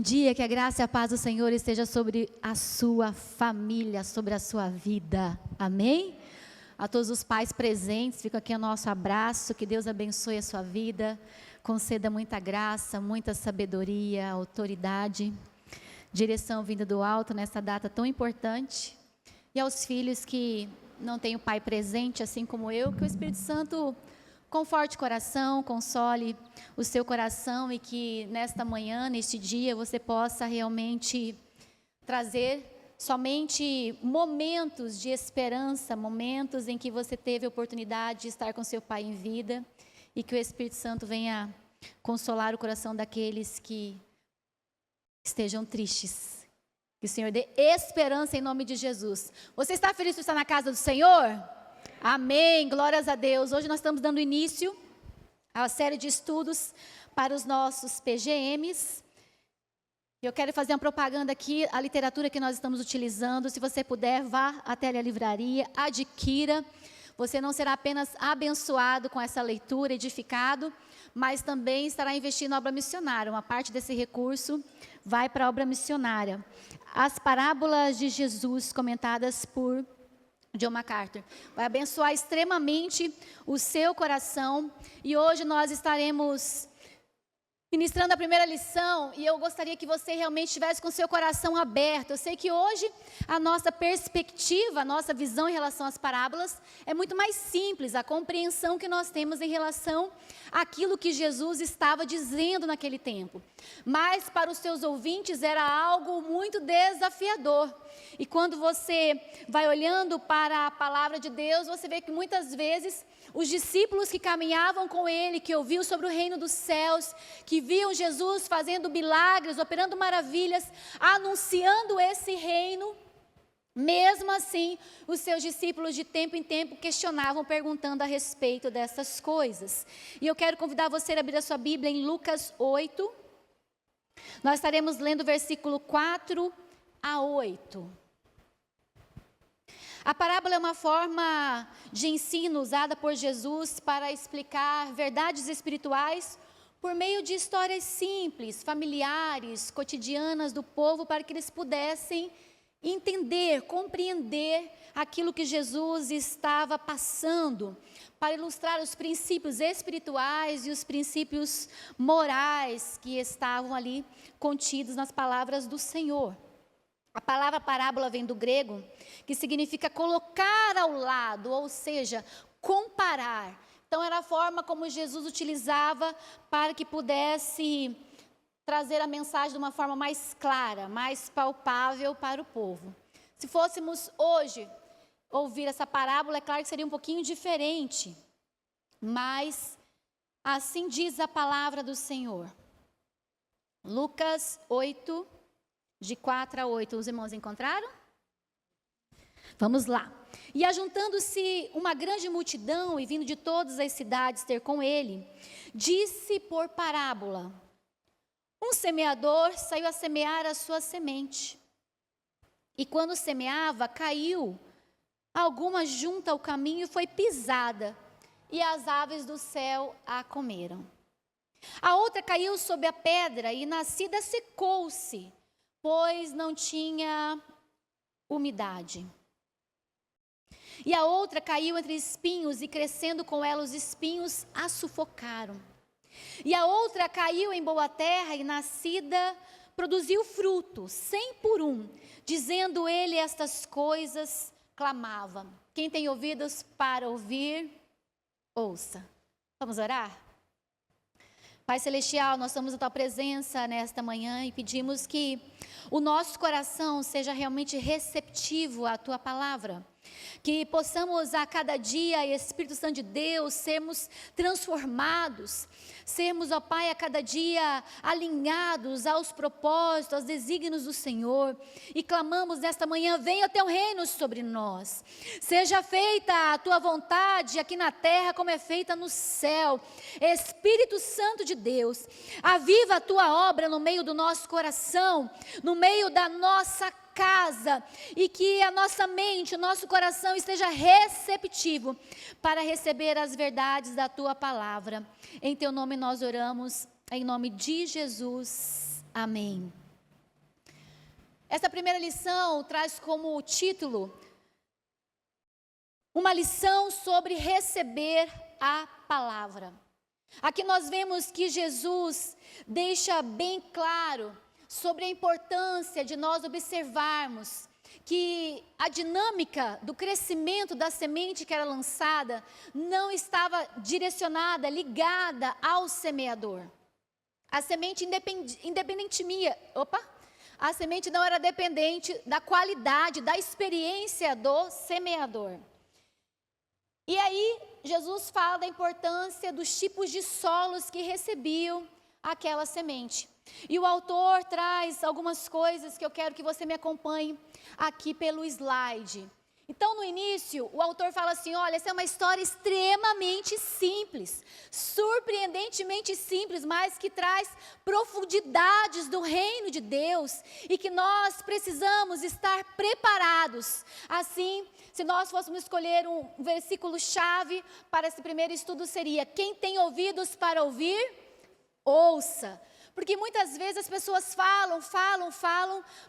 dia, que a graça e a paz do Senhor esteja sobre a sua família, sobre a sua vida, amém? A todos os pais presentes, fica aqui o nosso abraço, que Deus abençoe a sua vida, conceda muita graça, muita sabedoria, autoridade, direção vinda do alto nessa data tão importante, e aos filhos que não têm o pai presente, assim como eu, que o Espírito Santo conforte o coração, console o seu coração e que nesta manhã, neste dia, você possa realmente trazer somente momentos de esperança, momentos em que você teve a oportunidade de estar com seu pai em vida e que o Espírito Santo venha consolar o coração daqueles que estejam tristes. Que o Senhor dê esperança em nome de Jesus. Você está feliz por estar na casa do Senhor? Amém, glórias a Deus. Hoje nós estamos dando início à série de estudos para os nossos PGMs. Eu quero fazer uma propaganda aqui, a literatura que nós estamos utilizando. Se você puder, vá até a livraria, adquira. Você não será apenas abençoado com essa leitura, edificado, mas também estará investindo na obra missionária. Uma parte desse recurso vai para a obra missionária. As parábolas de Jesus comentadas por John MacArthur, vai abençoar extremamente o seu coração, e hoje nós estaremos ministrando a primeira lição, e eu gostaria que você realmente estivesse com o seu coração aberto. Eu sei que hoje a nossa perspectiva, a nossa visão em relação às parábolas é muito mais simples, a compreensão que nós temos em relação àquilo que Jesus estava dizendo naquele tempo, mas para os seus ouvintes era algo muito desafiador. E quando você vai olhando para a palavra de Deus, você vê que muitas vezes os discípulos que caminhavam com ele, que ouviam sobre o reino dos céus, que viam Jesus fazendo milagres, operando maravilhas, anunciando esse reino, mesmo assim, os seus discípulos de tempo em tempo questionavam, perguntando a respeito dessas coisas. E eu quero convidar você a abrir a sua Bíblia em Lucas 8. Nós estaremos lendo o versículo 4 a 8. A parábola é uma forma de ensino usada por Jesus para explicar verdades espirituais por meio de histórias simples, familiares, cotidianas do povo, para que eles pudessem entender, compreender aquilo que Jesus estava passando, para ilustrar os princípios espirituais e os princípios morais que estavam ali contidos nas palavras do Senhor. A palavra parábola vem do grego, que significa colocar ao lado, ou seja, comparar. Então era a forma como Jesus utilizava para que pudesse trazer a mensagem de uma forma mais clara, mais palpável para o povo. Se fôssemos hoje ouvir essa parábola, é claro que seria um pouquinho diferente, mas assim diz a palavra do Senhor. Lucas 8, de 4 a 8, os irmãos encontraram? Vamos lá. E ajuntando-se uma grande multidão e vindo de todas as cidades ter com ele, disse por parábola: um semeador saiu a semear a sua semente. E quando semeava, caiu alguma junto ao caminho e foi pisada, e as aves do céu a comeram. A outra caiu sob a pedra e nascida secou-se, pois não tinha umidade. E a outra caiu entre espinhos, e crescendo com ela os espinhos a sufocaram. E a outra caiu em boa terra, e nascida produziu fruto, 100 por 1. Dizendo ele estas coisas, clamava. Quem tem ouvidos para ouvir, ouça. Vamos orar? Pai Celestial, nós estamos na Tua presença nesta manhã e pedimos que o nosso coração seja realmente receptivo à Tua palavra. Que possamos a cada dia, Espírito Santo de Deus, sermos transformados, sermos, ó Pai, a cada dia alinhados aos propósitos, aos desígnios do Senhor, e clamamos nesta manhã: venha o Teu reino sobre nós, seja feita a Tua vontade aqui na terra como é feita no céu. Espírito Santo de Deus, aviva a Tua obra no meio do nosso coração, no meio da nossa casa, e que a nossa mente, o nosso coração esteja receptivo para receber as verdades da Tua palavra. Em Teu nome nós oramos, em nome de Jesus, amém. Essa primeira lição traz como título uma lição sobre receber a palavra. Aqui nós vemos que Jesus deixa bem claro sobre a importância de nós observarmos que a dinâmica do crescimento da semente que era lançada não estava direcionada, ligada ao semeador. A semente a semente não era dependente da qualidade, da experiência do semeador. E aí, Jesus fala da importância dos tipos de solos que recebiam aquela semente. E o autor traz algumas coisas que eu quero que você me acompanhe aqui pelo slide. Então, no início, o autor fala assim, olha, essa é uma história extremamente simples, surpreendentemente simples, mas que traz profundidades do reino de Deus e que nós precisamos estar preparados. Assim, se nós fôssemos escolher um versículo-chave para esse primeiro estudo seria, quem tem ouvidos para ouvir, ouça. Porque muitas vezes as pessoas falam,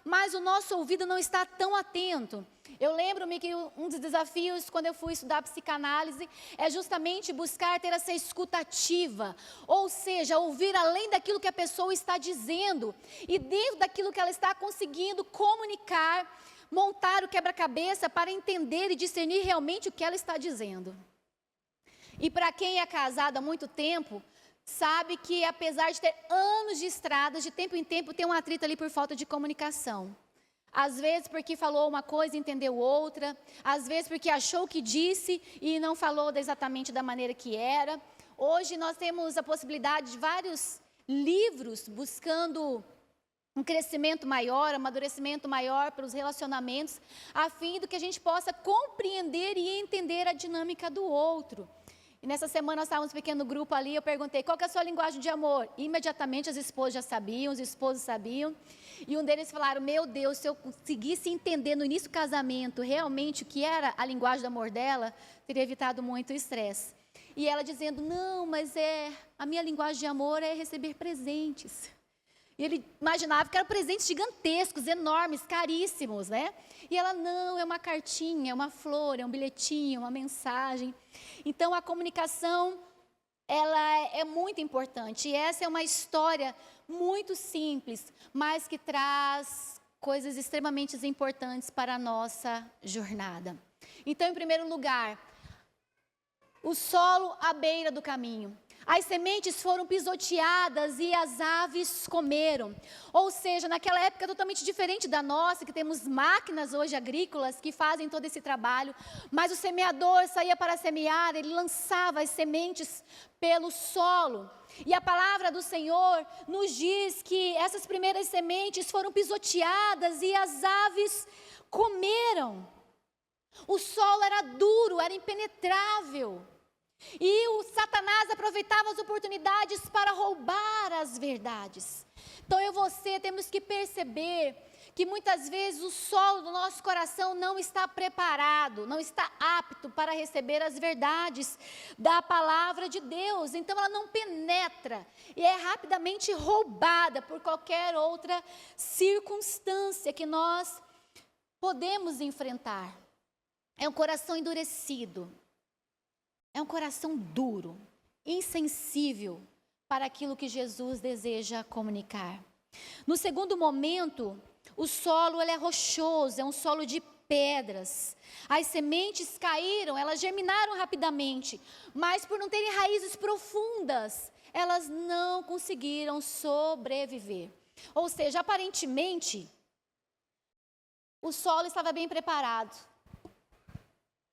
mas o nosso ouvido não está tão atento. Eu lembro-me que um dos desafios quando eu fui estudar psicanálise é justamente buscar ter essa escuta ativa. Ou seja, ouvir além daquilo que a pessoa está dizendo e dentro daquilo que ela está conseguindo comunicar, montar o quebra-cabeça para entender e discernir realmente o que ela está dizendo. E para quem é casado há muito tempo, sabe que apesar de ter anos de estrada, de tempo em tempo tem um atrito ali por falta de comunicação. Às vezes porque falou uma coisa e entendeu outra, às vezes porque achou que disse e não falou exatamente da maneira que era. Hoje nós temos a possibilidade de vários livros buscando um crescimento maior, amadurecimento maior para os relacionamentos, a fim de que a gente possa compreender e entender a dinâmica do outro. E nessa semana nós estávamos em um pequeno grupo ali, eu perguntei, qual que é a sua linguagem de amor? Imediatamente as esposas já sabiam, os esposos sabiam. E um deles falaram, meu Deus, se eu conseguisse entender no início do casamento realmente o que era a linguagem do amor dela, teria evitado muito estresse. E ela dizendo, não, mas a minha linguagem de amor é receber presentes. E ele imaginava que eram presentes gigantescos, enormes, caríssimos, né? E ela, não, é uma cartinha, é uma flor, é um bilhetinho, uma mensagem. Então, a comunicação, ela é muito importante. E essa é uma história muito simples, mas que traz coisas extremamente importantes para a nossa jornada. Então, em primeiro lugar, o solo à beira do caminho. As sementes foram pisoteadas e as aves comeram. Ou seja, naquela época totalmente diferente da nossa, que temos máquinas hoje agrícolas que fazem todo esse trabalho. Mas o semeador saía para semear, ele lançava as sementes pelo solo. E a palavra do Senhor nos diz que essas primeiras sementes foram pisoteadas e as aves comeram. O solo era duro, era impenetrável. E o Satanás aproveitava as oportunidades para roubar as verdades. Então eu e você temos que perceber que muitas vezes o solo do nosso coração não está preparado, não está apto para receber as verdades da palavra de Deus. Então ela não penetra e é rapidamente roubada por qualquer outra circunstância que nós podemos enfrentar. É um coração endurecido. É um coração duro, insensível para aquilo que Jesus deseja comunicar. No segundo momento, o solo ele é rochoso, é um solo de pedras. As sementes caíram, elas germinaram rapidamente, mas por não terem raízes profundas, elas não conseguiram sobreviver. Ou seja, aparentemente, o solo estava bem preparado,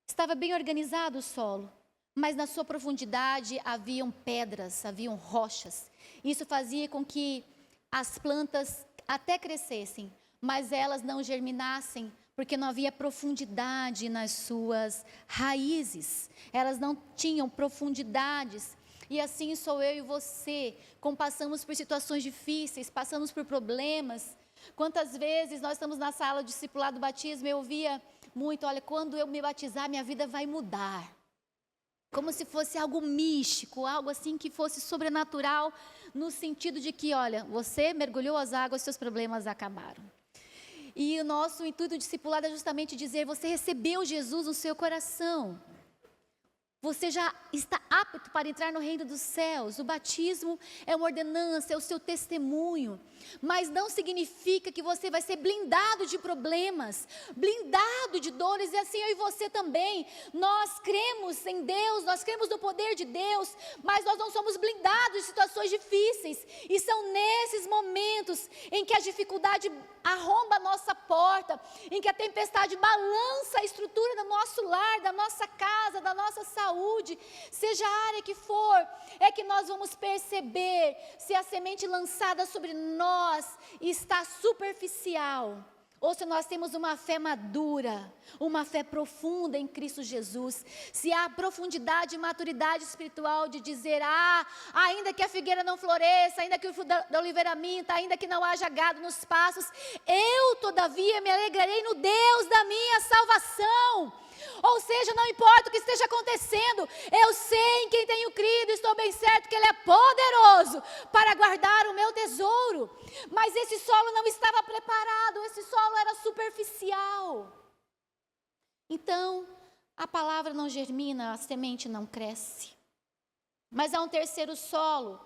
estava bem organizado o solo. Mas na sua profundidade haviam pedras, haviam rochas. Isso fazia com que as plantas até crescessem, mas elas não germinassem, porque não havia profundidade nas suas raízes. Elas não tinham profundidades. E assim sou eu e você, como passamos por situações difíceis, passamos por problemas. Quantas vezes nós estamos na sala de discipulado do batismo, eu ouvia muito, olha, quando eu me batizar, minha vida vai mudar. Como se fosse algo místico, algo assim que fosse sobrenatural, no sentido de que, olha, você mergulhou as águas, seus problemas acabaram. E o nosso intuito discipulado é justamente dizer: você recebeu Jesus no seu coração. Você já está apto para entrar no reino dos céus. O batismo é uma ordenança, é o seu testemunho. Mas não significa que você vai ser blindado de problemas, blindado de dores, e assim eu e você também. Nós cremos em Deus, nós cremos no poder de Deus, mas nós não somos blindados de situações difíceis. E são nesses momentos em que a dificuldade arromba a nossa porta, em que a tempestade balança a estrutura do nosso lar, da nossa casa, da nossa saúde, seja a área que for, é que nós vamos perceber se a semente lançada sobre nós está superficial, ou se nós temos uma fé madura, uma fé profunda em Cristo Jesus, se há profundidade e maturidade espiritual de dizer: ainda que a figueira não floresça, ainda que o fruto da oliveira minta, ainda que não haja gado nos pastos, eu todavia me alegrarei no Deus da minha salvação. Ou seja, não importa o que esteja acontecendo, eu sei em quem tenho crido, estou bem certo que Ele é poderoso para guardar o meu tesouro. Mas esse solo não estava preparado, esse solo era superficial. Então, a palavra não germina, a semente não cresce. Mas há um terceiro solo.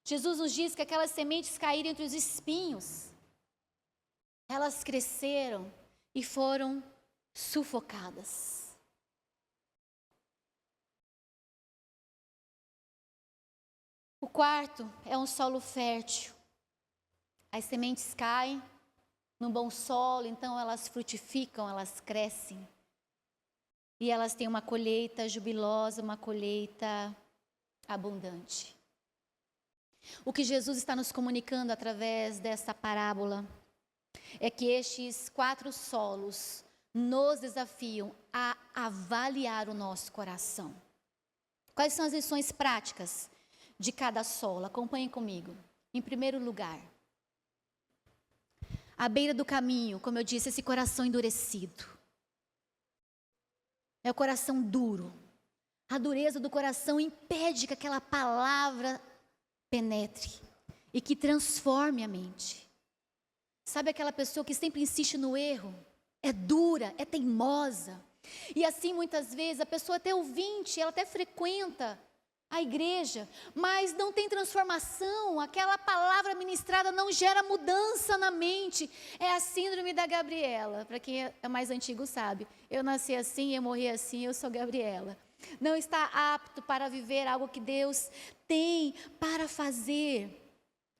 Jesus nos diz que aquelas sementes caíram entre os espinhos. Elas cresceram e foram sufocadas. O quarto é um solo fértil. As sementes caem num bom solo, então elas frutificam, elas crescem. E elas têm uma colheita jubilosa, uma colheita abundante. O que Jesus está nos comunicando através dessa parábola é que estes 4 solos nos desafiam a avaliar o nosso coração. Quais são as lições práticas de cada solo? Acompanhem comigo. Em primeiro lugar, à beira do caminho, como eu disse, esse coração endurecido. É o coração duro. A dureza do coração impede que aquela palavra penetre e que transforme a mente. Sabe aquela pessoa que sempre insiste no erro? É dura, é teimosa. E assim muitas vezes a pessoa até ouvinte, ela até frequenta a igreja, mas não tem transformação, aquela palavra ministrada não gera mudança na mente. É a síndrome da Gabriela, para quem é mais antigo sabe. Eu nasci assim, eu morri assim, eu sou Gabriela. Não está apto para viver algo que Deus tem para fazer.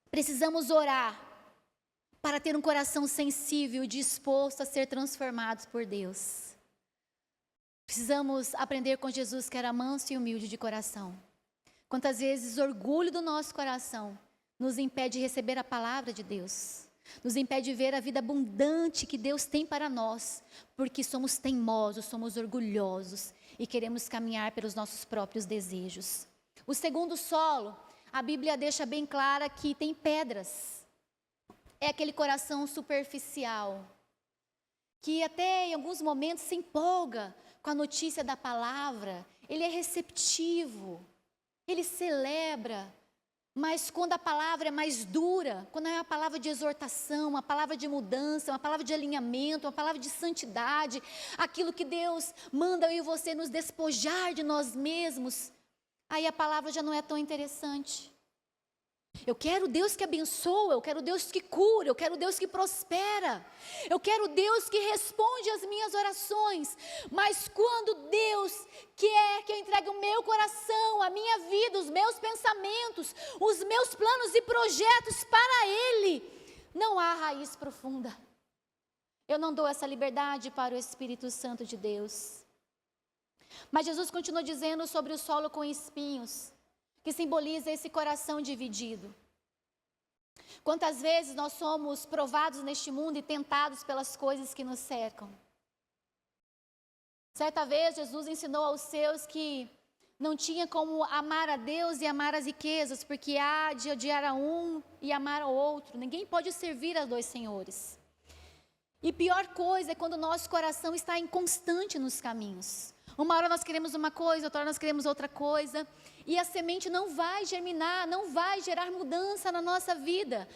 Precisamos orar para ter um coração sensível e disposto a ser transformados por Deus. Precisamos aprender com Jesus, que era manso e humilde de coração. Quantas vezes o orgulho do nosso coração nos impede de receber a palavra de Deus, nos impede de ver a vida abundante que Deus tem para nós, porque somos teimosos, somos orgulhosos e queremos caminhar pelos nossos próprios desejos. O segundo solo, a Bíblia deixa bem clara que tem pedras. É aquele coração superficial, que até em alguns momentos se empolga com a notícia da palavra, ele é receptivo, ele celebra, mas quando a palavra é mais dura, quando é uma palavra de exortação, uma palavra de mudança, uma palavra de alinhamento, uma palavra de santidade, aquilo que Deus manda eu e você nos despojar de nós mesmos, aí a palavra já não é tão interessante. Eu quero Deus que abençoa, eu quero Deus que cura, eu quero Deus que prospera, eu quero Deus que responde às minhas orações, mas quando Deus quer que eu entregue o meu coração, a minha vida, os meus pensamentos, os meus planos e projetos para Ele, não há raiz profunda. Eu não dou essa liberdade para o Espírito Santo de Deus. Mas Jesus continua dizendo sobre o solo com espinhos, que simboliza esse coração dividido. Quantas vezes nós somos provados neste mundo e tentados pelas coisas que nos cercam. Certa vez Jesus ensinou aos seus que não tinha como amar a Deus e amar as riquezas, porque há de odiar a um e amar ao outro. Ninguém pode servir a 2 senhores. E pior coisa é quando o nosso coração está inconstante nos caminhos. Uma hora nós queremos uma coisa, outra hora nós queremos outra coisa. E a semente não vai germinar, não vai gerar mudança na nossa vida.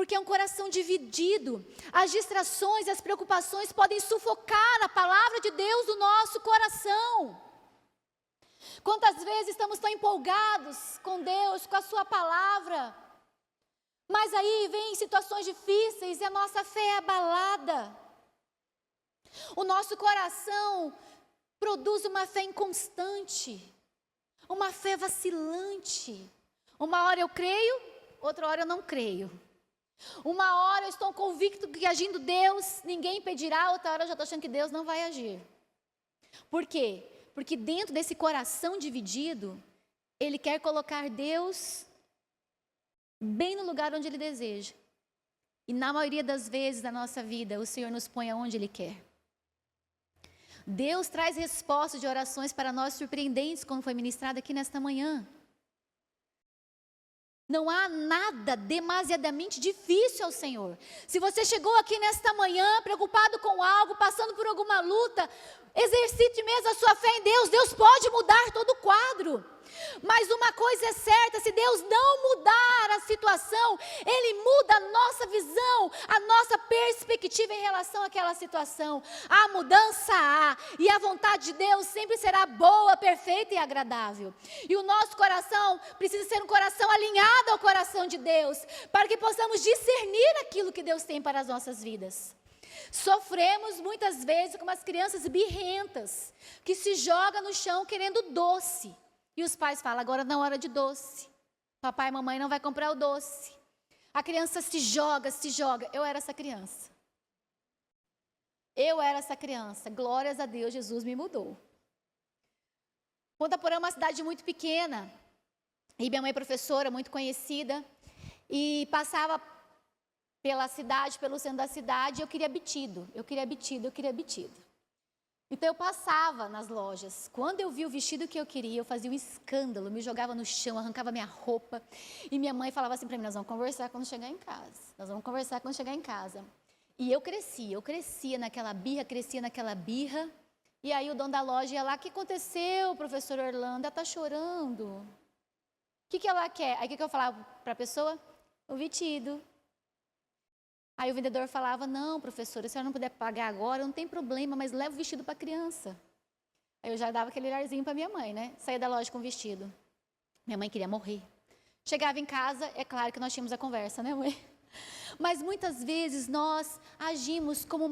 Porque é um coração dividido. As distrações, as preocupações podem sufocar a palavra de Deus no nosso coração. Quantas vezes estamos tão empolgados com Deus, com a sua palavra, mas aí vem situações difíceis e a nossa fé é abalada. O nosso coração produz uma fé inconstante, uma fé vacilante. Uma hora eu creio, outra hora eu não creio. Uma hora eu estou convicto que agindo Deus, ninguém impedirá, outra hora eu já estou achando que Deus não vai agir. Por quê? Porque dentro desse coração dividido, ele quer colocar Deus bem no lugar onde ele deseja. E na maioria das vezes da nossa vida, o Senhor nos põe aonde Ele quer. Deus traz respostas de orações para nós surpreendentes, como foi ministrado aqui nesta manhã. Não há nada demasiadamente difícil ao Senhor. Se você chegou aqui nesta manhã preocupado com algo, passando por alguma luta, exercite mesmo a sua fé em Deus. Deus pode mudar todo o quadro. Mas uma coisa é certa, se Deus não mudar a situação, Ele muda a nossa visão, a nossa perspectiva em relação àquela situação. A mudança há, e a vontade de Deus sempre será boa, perfeita e agradável. E o nosso coração precisa ser um coração alinhado ao coração de Deus, para que possamos discernir aquilo que Deus tem para as nossas vidas. Sofremos muitas vezes como as crianças birrentas, que se jogam no chão querendo doce. E os pais falam, agora não é hora de doce. Papai e mamãe não vai comprar o doce. A criança se joga. Eu era essa criança. Glórias a Deus, Jesus me mudou. Ponta Porã é uma cidade muito pequena. E minha mãe é professora, muito conhecida. E passava pela cidade, pelo centro da cidade, eu queria bitido. Então eu passava nas lojas, quando eu vi o vestido que eu queria, eu fazia um escândalo, me jogava no chão, arrancava minha roupa, e minha mãe falava assim para mim, nós vamos conversar quando chegar em casa. E eu crescia naquela birra, e aí o dono da loja ia lá, o que aconteceu, professora Orlando? Ela está chorando. O que ela quer? Aí o que eu falava para a pessoa? O vestido. Aí o vendedor falava, não, professora, se a senhora não puder pagar agora, não tem problema, mas leva o vestido para a criança. Aí eu já dava aquele olharzinho para minha mãe, né? Saía da loja com o vestido. Minha mãe queria morrer. Chegava em casa, é claro que nós tínhamos a conversa, né, mãe? Mas muitas vezes nós agimos como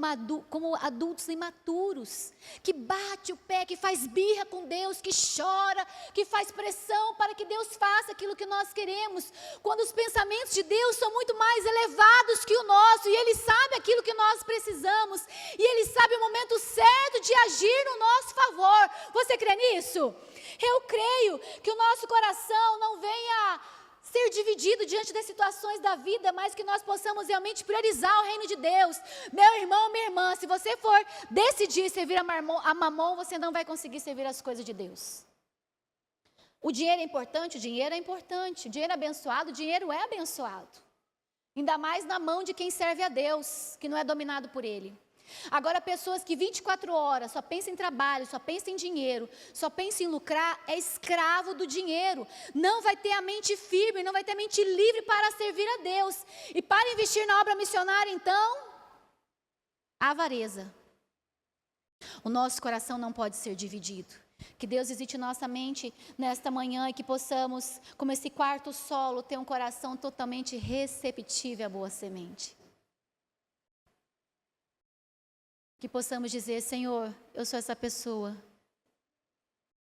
adultos imaturos, que bate o pé, que faz birra com Deus, que chora, que faz pressão para que Deus faça aquilo que nós queremos, quando os pensamentos de Deus são muito mais elevados que o nosso, e Ele sabe aquilo que nós precisamos, e Ele sabe o momento certo de agir no nosso favor. Você crê nisso? Eu creio que o nosso coração não venha ser dividido diante das situações da vida, mas que nós possamos realmente priorizar o reino de Deus. Meu irmão, minha irmã, se você for decidir servir a mamon, você não vai conseguir servir as coisas de Deus. O dinheiro é importante? O dinheiro é importante. O dinheiro é abençoado? O dinheiro é abençoado. Ainda mais na mão de quem serve a Deus, que não é dominado por Ele. Agora, pessoas que 24 horas só pensam em trabalho, só pensam em dinheiro, só pensam em lucrar, é escravo do dinheiro. Não vai ter a mente firme, não vai ter a mente livre para servir a Deus. E para investir na obra missionária, então, avareza. O nosso coração não pode ser dividido. Que Deus visite nossa mente nesta manhã e que possamos, como esse quarto solo, ter um coração totalmente receptivo à boa semente. Que possamos dizer, Senhor, eu sou essa pessoa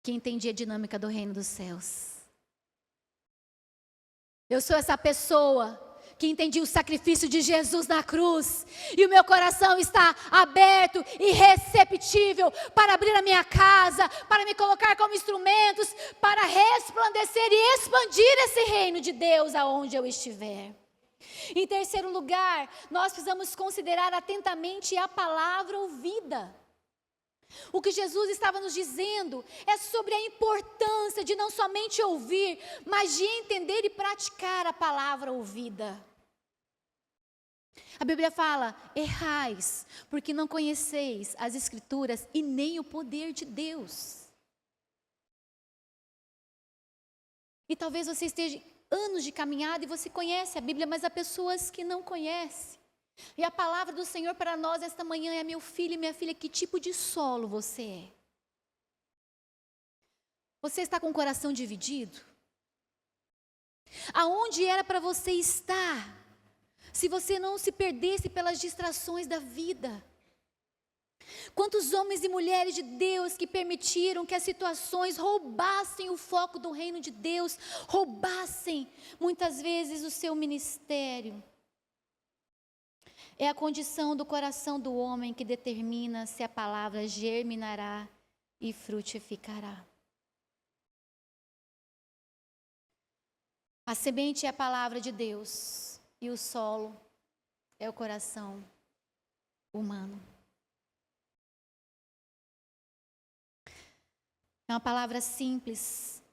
que entendi a dinâmica do reino dos céus. Eu sou essa pessoa que entendi o sacrifício de Jesus na cruz. E o meu coração está aberto e receptível para abrir a minha casa, para me colocar como instrumentos, para resplandecer e expandir esse reino de Deus aonde eu estiver. Em terceiro lugar, nós precisamos considerar atentamente a palavra ouvida. O que Jesus estava nos dizendo é sobre a importância de não somente ouvir, mas de entender e praticar a palavra ouvida. A Bíblia fala, errais, porque não conheceis as Escrituras e nem o poder de Deus. E talvez você esteja anos de caminhada e você conhece a Bíblia, mas há pessoas que não conhecem. E a palavra do Senhor para nós esta manhã é: meu filho e minha filha, que tipo de solo você é? Você está com o coração dividido? Aonde era para você estar, se você não se perdesse pelas distrações da vida? Quantos homens e mulheres de Deus que permitiram que as situações roubassem o foco do reino de Deus, roubassem muitas vezes o seu ministério? É a condição do coração do homem que determina se a palavra germinará e frutificará. A semente é a palavra de Deus e o solo é o coração humano. É uma palavra simples,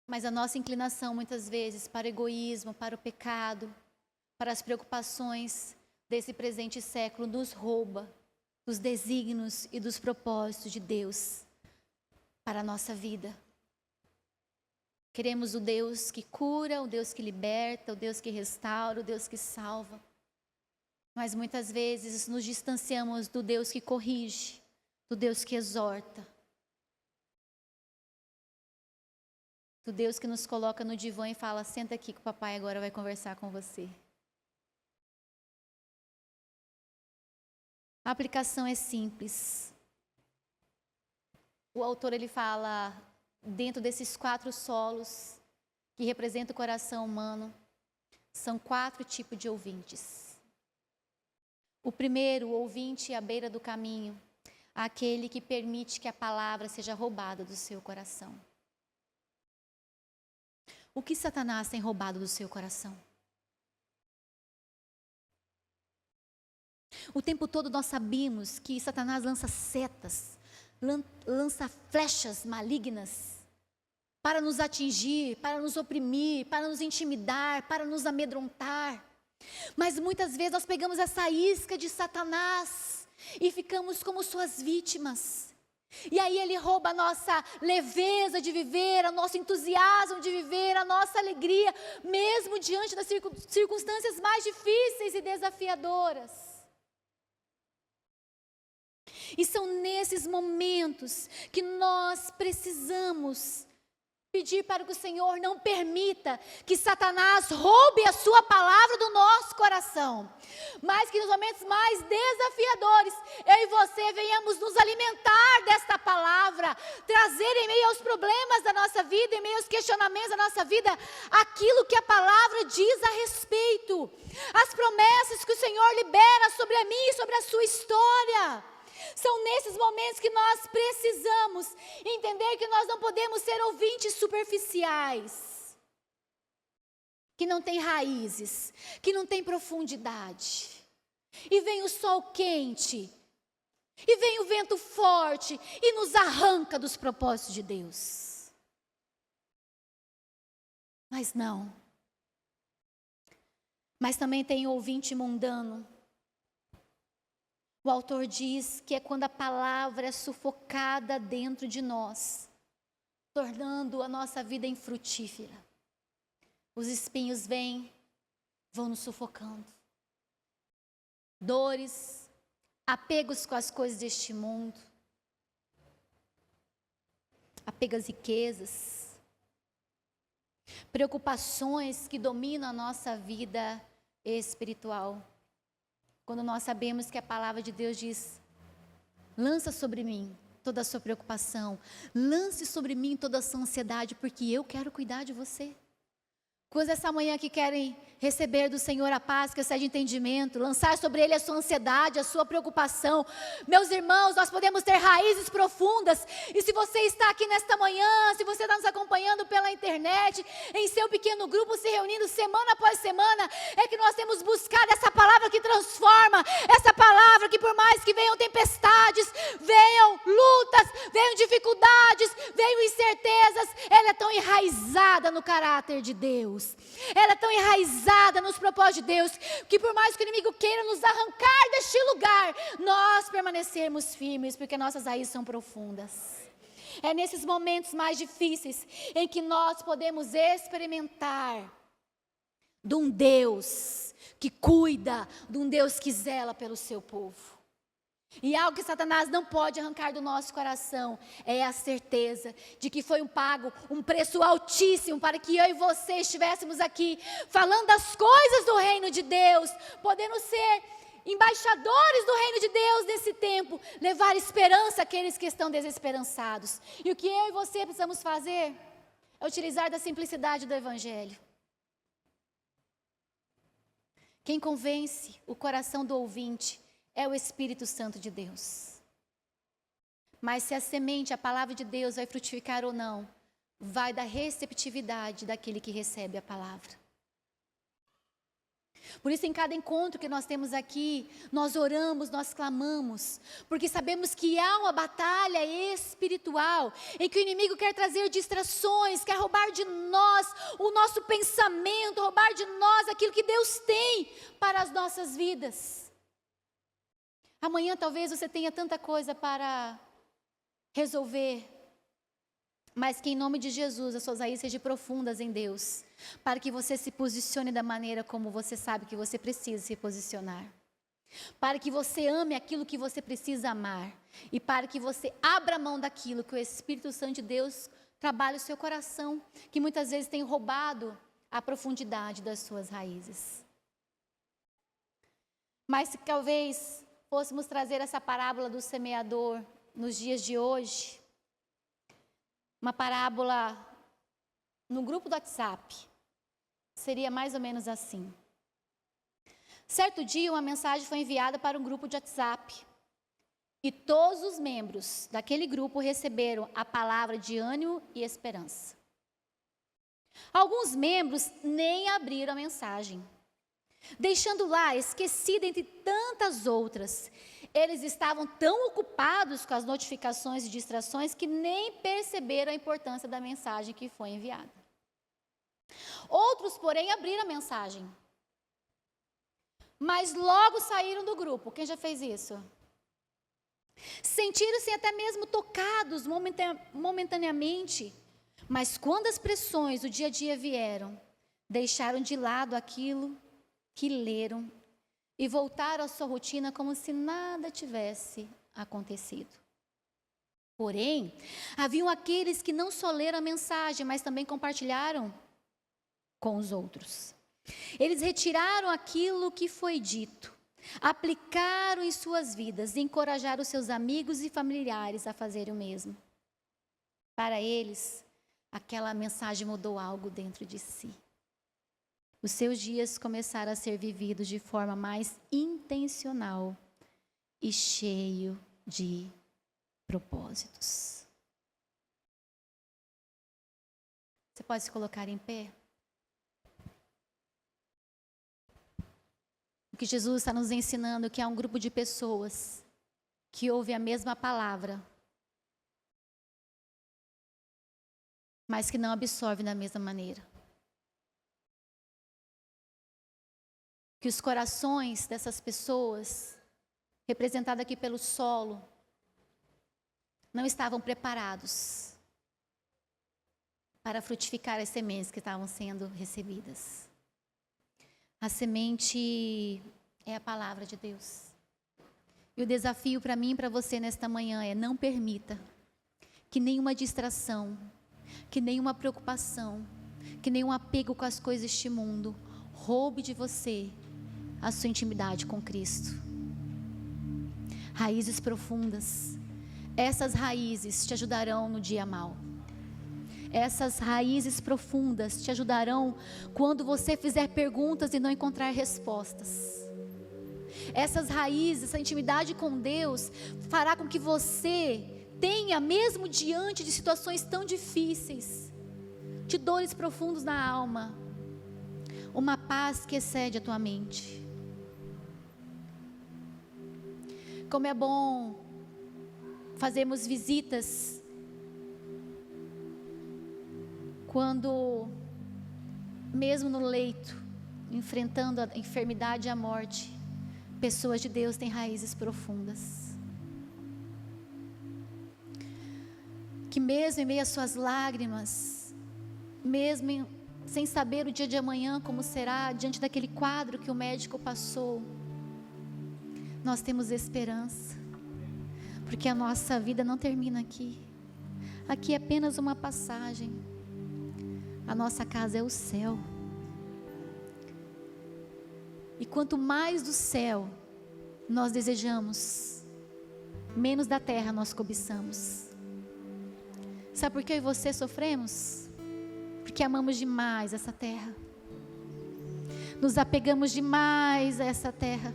mas a nossa inclinação muitas vezes para o egoísmo, para o pecado, para as preocupações desse presente século nos rouba dos desígnios e dos propósitos de Deus para a nossa vida. Queremos o Deus que cura, o Deus que liberta, o Deus que restaura, o Deus que salva. Mas muitas vezes nos distanciamos do Deus que corrige, do Deus que exorta, do Deus que nos coloca no divã e fala: senta aqui que o papai agora vai conversar com você. A aplicação é simples. O autor ele fala, dentro desses 4 solos que representam o coração humano, são 4 tipos de ouvintes. O primeiro, o ouvinte à beira do caminho, aquele que permite que a palavra seja roubada do seu coração. O que Satanás tem roubado do seu coração? O tempo todo nós sabemos que Satanás lança setas, lança flechas malignas para nos atingir, para nos oprimir, para nos intimidar, para nos amedrontar. Mas muitas vezes nós pegamos essa isca de Satanás e ficamos como suas vítimas. E aí ele rouba a nossa leveza de viver, o nosso entusiasmo de viver, a nossa alegria, mesmo diante das circunstâncias mais difíceis e desafiadoras. E são nesses momentos que nós precisamos pedir para que o Senhor não permita que Satanás roube a sua palavra do nosso coração, mas que nos momentos mais desafiadores, eu e você venhamos nos alimentar desta palavra, trazer em meio aos problemas da nossa vida, em meio aos questionamentos da nossa vida, aquilo que a palavra diz a respeito, as promessas que o Senhor libera sobre a mim e sobre a sua história. São nesses momentos que nós precisamos entender que nós não podemos ser ouvintes superficiais, que não têm raízes, que não têm profundidade. E vem o sol quente, e vem o vento forte, e nos arranca dos propósitos de Deus. Mas não. Mas também tem o ouvinte mundano. O autor diz que é quando a palavra é sufocada dentro de nós, tornando a nossa vida infrutífera. Os espinhos vão nos sufocando. Dores, apegos com as coisas deste mundo, apego às riquezas, preocupações que dominam a nossa vida espiritual. Quando nós sabemos que a palavra de Deus diz: lança sobre mim toda a sua preocupação, lance sobre mim toda a sua ansiedade, porque eu quero cuidar de você. Quantos essa manhã que querem receber do Senhor a paz que excede entendimento, lançar sobre Ele a sua ansiedade, a sua preocupação. Meus irmãos, nós podemos ter raízes profundas, e se você está aqui nesta manhã, se você está nos acompanhando pela internet, em seu pequeno grupo, se reunindo semana após semana, é que nós temos buscado essa palavra que transforma, essa palavra que por mais que venham tempestades, venham lutas, venham dificuldades, venham incertezas, ela é tão enraizada no caráter de Deus. Ela é tão enraizada nos propósitos de Deus, que por mais que o inimigo queira nos arrancar deste lugar, nós permanecermos firmes, porque nossas raízes são profundas. É nesses momentos mais difíceis em que nós podemos experimentar de um Deus que cuida, de um Deus que zela pelo seu povo. E algo que Satanás não pode arrancar do nosso coração é a certeza de que foi pago um preço altíssimo para que eu e você estivéssemos aqui falando das coisas do reino de Deus, podendo ser embaixadores do reino de Deus nesse tempo, levar esperança àqueles que estão desesperançados. E o que eu e você precisamos fazer é utilizar da simplicidade do Evangelho. Quem convence o coração do ouvinte é o Espírito Santo de Deus. Mas se a semente, a palavra de Deus, vai frutificar ou não, vai da receptividade daquele que recebe a palavra. Por isso, em cada encontro que nós temos aqui, nós oramos, nós clamamos, porque sabemos que há uma batalha espiritual, em que o inimigo quer trazer distrações, quer roubar de nós o nosso pensamento, roubar de nós aquilo que Deus tem para as nossas vidas. Amanhã talvez você tenha tanta coisa para resolver, mas que em nome de Jesus as suas raízes sejam profundas em Deus, para que você se posicione da maneira como você sabe que você precisa se posicionar, para que você ame aquilo que você precisa amar, e para que você abra mão daquilo que o Espírito Santo de Deus trabalha o seu coração, que muitas vezes tem roubado a profundidade das suas raízes. Mas se talvez fôssemos trazer essa parábola do semeador nos dias de hoje, uma parábola no grupo do WhatsApp, seria mais ou menos assim. Certo dia, uma mensagem foi enviada para um grupo de WhatsApp, e todos os membros daquele grupo receberam a palavra de ânimo e esperança. Alguns membros nem abriram a mensagem, deixando lá, esquecida entre tantas outras. Eles estavam tão ocupados com as notificações e distrações que nem perceberam a importância da mensagem que foi enviada. Outros, porém, abriram a mensagem, mas logo saíram do grupo. Quem já fez isso? Sentiram-se até mesmo tocados momentaneamente, mas quando as pressões do dia a dia vieram, deixaram de lado aquilo que leram e voltaram à sua rotina como se nada tivesse acontecido. Porém, haviam aqueles que não só leram a mensagem, mas também compartilharam com os outros. Eles retiraram aquilo que foi dito, aplicaram em suas vidas e encorajaram seus amigos e familiares a fazerem o mesmo. Para eles, aquela mensagem mudou algo dentro de si. Os seus dias começaram a ser vividos de forma mais intencional e cheio de propósitos. Você pode se colocar em pé? O que Jesus está nos ensinando é que há um grupo de pessoas que ouvem a mesma palavra, mas que não absorvem da mesma maneira. Que os corações dessas pessoas, representados aqui pelo solo, não estavam preparados para frutificar as sementes que estavam sendo recebidas. A semente é a palavra de Deus. E o desafio para mim e para você nesta manhã é: não permita que nenhuma distração, que nenhuma preocupação, que nenhum apego com as coisas deste mundo roube de você a sua intimidade com Cristo. Raízes profundas. Essas raízes te ajudarão no dia mau. Essas raízes profundas te ajudarão quando você fizer perguntas e não encontrar respostas. Essas raízes, essa intimidade com Deus fará com que você tenha, mesmo diante de situações tão difíceis, de dores profundas na alma, uma paz que excede a tua mente. Como é bom fazermos visitas quando, mesmo no leito, enfrentando a enfermidade e a morte, pessoas de Deus têm raízes profundas. que mesmo em meio às suas lágrimas, mesmo sem saber o dia de amanhã como será, diante daquele quadro que o médico passou, nós temos esperança, porque a nossa vida não termina aqui. Aqui é apenas uma passagem. A nossa casa é o céu. E quanto mais do céu nós desejamos, menos da terra nós cobiçamos. Sabe por que eu e você sofremos? Porque amamos demais essa terra. Nos apegamos demais a essa terra.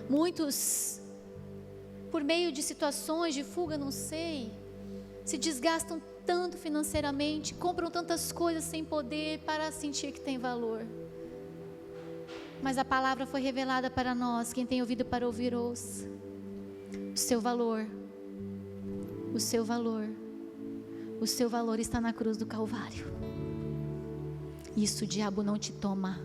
Muitos, por meio de situações de fuga, não sei, se desgastam tanto financeiramente, compram tantas coisas sem poder para sentir que tem valor. Mas a palavra foi revelada para nós, quem tem ouvido para ouvir, ouça. O seu valor, o seu valor, o seu valor está na cruz do Calvário. Isso o diabo não te toma.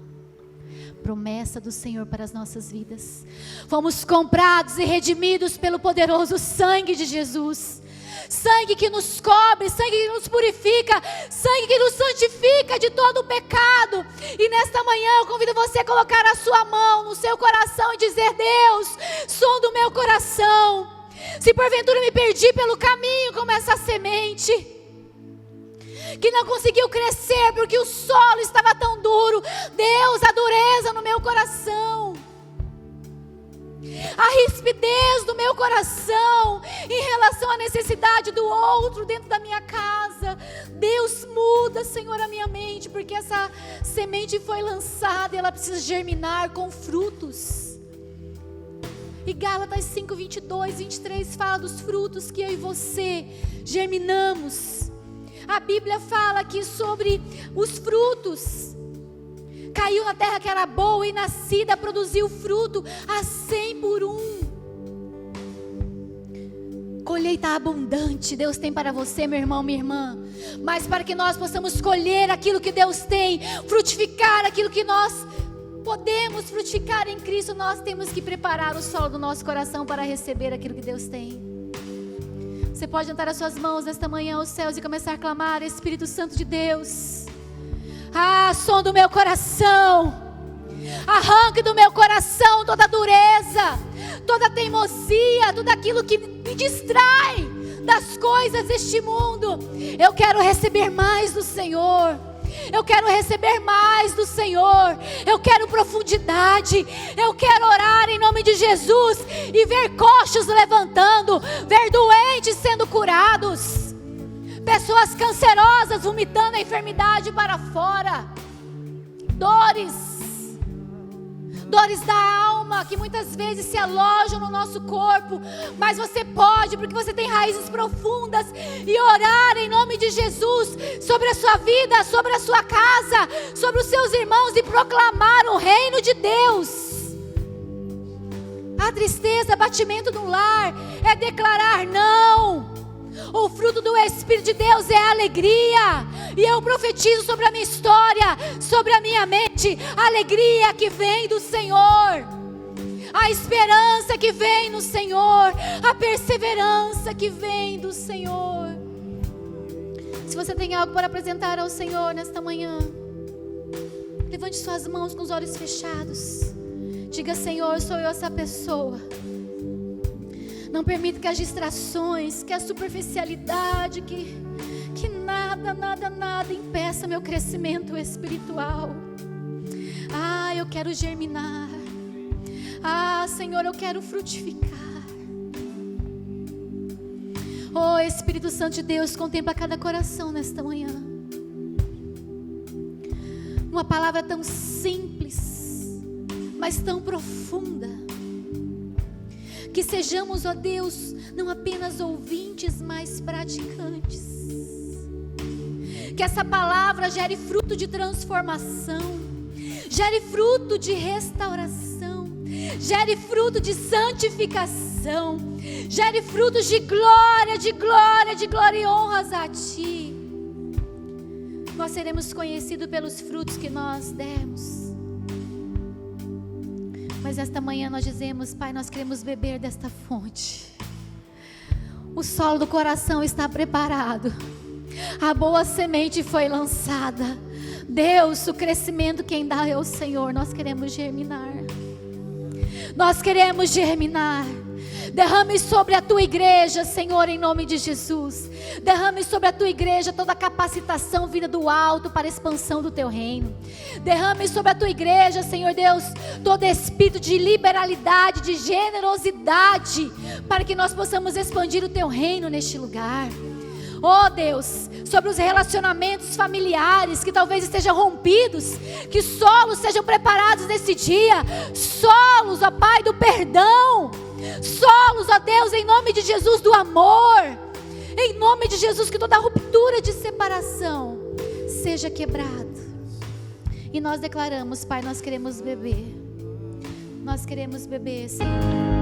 Promessa do Senhor para as nossas vidas. Fomos comprados e redimidos pelo poderoso sangue de Jesus. Sangue que nos cobre, sangue que nos purifica, sangue que nos santifica de todo o pecado. E nesta manhã eu convido você a colocar a sua mão no seu coração e dizer: Deus, som do meu coração, se porventura me perdi pelo caminho como essa semente que não conseguiu crescer porque o solo estava tão duro, Deus, a dureza no meu coração, a rispidez do meu coração em relação à necessidade do outro dentro da minha casa, Deus, muda, Senhor, a minha mente, porque essa semente foi lançada e ela precisa germinar com frutos. E Gálatas 5, 22, 23 fala dos frutos que eu e você germinamos. A Bíblia fala aqui sobre os frutos. Caiu na terra que era boa e nascida, produziu fruto a 100 por 1. Colheita abundante Deus tem para você, meu irmão, minha irmã. Mas para que nós possamos colher aquilo que Deus tem, frutificar aquilo que nós podemos frutificar em Cristo, nós temos que preparar o solo do nosso coração para receber aquilo que Deus tem. Você pode levantar as suas mãos nesta manhã aos céus e começar a clamar: Espírito Santo de Deus, som do meu coração, arranque do meu coração toda dureza, toda teimosia, tudo aquilo que me distrai das coisas deste mundo. Eu quero receber mais do Senhor. Eu quero receber mais do Senhor. Eu quero profundidade. Eu quero orar em nome de Jesus e ver coxos levantando, ver doentes sendo curados, pessoas cancerosas vomitando a enfermidade para fora, dores da alma que muitas vezes se alojam no nosso corpo, mas você pode, porque você tem raízes profundas, e orar em nome de Jesus sobre a sua vida, sobre a sua casa, sobre os seus irmãos, e proclamar o reino de Deus. A tristeza, abatimento no lar é declarar não. O fruto do Espírito de Deus é a alegria. E eu profetizo sobre a minha história, sobre a minha mente, a alegria que vem do Senhor, a esperança que vem no Senhor, a perseverança que vem do Senhor. Se você tem algo para apresentar ao Senhor nesta manhã, levante suas mãos com os olhos fechados. Diga: Senhor, sou eu essa pessoa. Não permita que as distrações, que a superficialidade, que nada impeça meu crescimento espiritual. Eu quero germinar. Senhor, eu quero frutificar. Oh, Espírito Santo de Deus, contempla cada coração nesta manhã. Uma palavra tão simples, mas tão profunda. Que sejamos, ó Deus, não apenas ouvintes, mas praticantes. Que essa palavra gere fruto de transformação, gere fruto de restauração, gere fruto de santificação, gere frutos de glória e honras a Ti. Nós seremos conhecidos pelos frutos que nós demos. Mas esta manhã nós dizemos: Pai, nós queremos beber desta fonte. O solo do coração está preparado, a boa semente foi lançada. Deus, o crescimento quem dá é o Senhor. Nós queremos germinar. Nós queremos germinar. Derrame sobre a tua igreja, Senhor, em nome de Jesus. Derrame sobre a tua igreja toda a capacitação vinda do alto para a expansão do teu reino. Derrame sobre a tua igreja, Senhor Deus, todo espírito de liberalidade, de generosidade, para que nós possamos expandir o teu reino neste lugar. Oh Deus, sobre os relacionamentos familiares que talvez estejam rompidos, que solos sejam preparados nesse dia, solos, ó Pai, do perdão, solos, ó Deus, em nome de Jesus, do amor, em nome de Jesus, que toda ruptura de separação seja quebrada. E nós declaramos, Pai, nós queremos beber, Senhor.